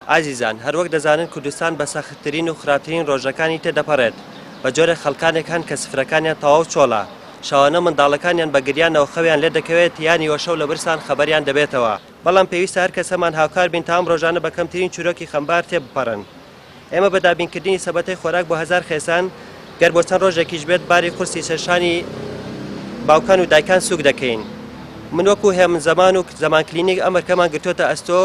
ئازیزان هەروەک دەزانن کوردستان بە سەختترین و خراپترین ڕۆژەکانی تێدەپەڕێت بە جۆرە خەڵکانێک هەن کە سفرەکانیان تەواو چۆڵە شاوانە منداڵەکانیان بە گریانەوە خەویان لێ دەکەوێت یانی وەشەو لە برسان خەبەریان دەبێتەوە بەڵام پێویستە هەر کەسەمان هاوکار بین تام ڕۆژانە بە کەمترین چورۆکی خەمبار تێبپەڕن ئێمە بە دابینکردنی سەبەتەی خۆراک بۆ هەزار خێسان گەر بۆ چەند ڕۆژێکیش بێت باری قورسی سەرشانی باوکان و دایکان سووک دەکەین من وەکو هێمن زەمان و زەمان کلینیک ئەمەرکەمان گرتوۆتە ئەستۆ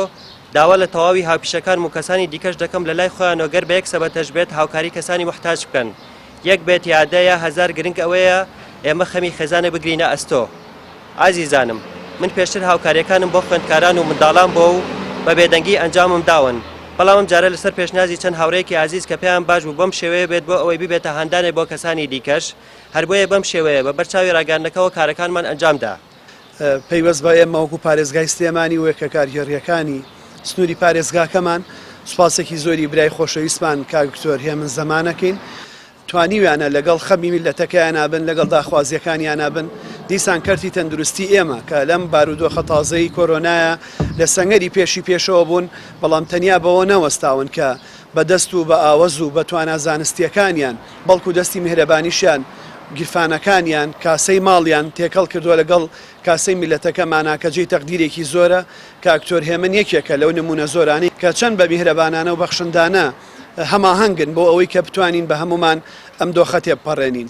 داوا لە تەواوی هاوپیشەکان و کەسانی دیکەش دەکەم لە لای خۆیانەوە گەر بە یەک سەبەتەش بێت هاوکاری کەسانی محتاج بکەن یەک بێت یادەیە هەزار گرنگ ئەوەیە ئێمە خەمی خێزانە بگرینە ئەستۆ ئازیزانم من پێشتر هاوکاریەکانم بۆ خوێندکاران و منداڵان بۆ و بە بێدەنگی ئەنجامم داون بەڵام ئەم جارە لەسەر پێشنازی چەند هاوڕێکی عزیز کە پێیان باش بوو بەم شێوەیە بێت بۆ ئەوەی ببێتە هەندانێک بۆ کەسانی دیکەش هەر بۆیە بەم شێوەیە بە بەرچاوی ڕاگەاندنەکەەوە کارەکانمان ئەنجامدا پەیوەست بە ئێمە وەکو پارێزگای سلێمانی و یەکە کارگەڕیەکانی سنووری پارێزگاکەمان سوپاسێکی زۆری برای خۆشەویستمان کاکتۆر هێمن زەمانەکەین توانیویانە لەگەڵ خەمی میلەتەکەیان بن لەگەڵ داخوازیەکانیان بن دیسان کەرتی تەندروستی ئێمە کە لەم بارودۆخە تازەی کۆرۆنایە لە سەنگەری پێشی پێشەوە بوون بەڵام تەنیا بەوە نەوەستاون کە بە دەست و بە ئاوەز و بە توانە زانستیەکانیان بەڵکو دەستی میهرەبانیشیان گیرفانەکانیان کاسەی ماڵیان تێکەڵ کردووە لەگەڵ کاسەی میلەتەکەمانە کە جێی تەقدیرێکی زۆرە کاکتۆر هێمن یەکێکە لەو نمونە زۆرانی کە چەند بە میهرەبانانە و بەخشندانە هەماهەنگن بۆ ئەوەی کە بتوانین بە هەمومان ئەم دۆخە تێبپەڕێنین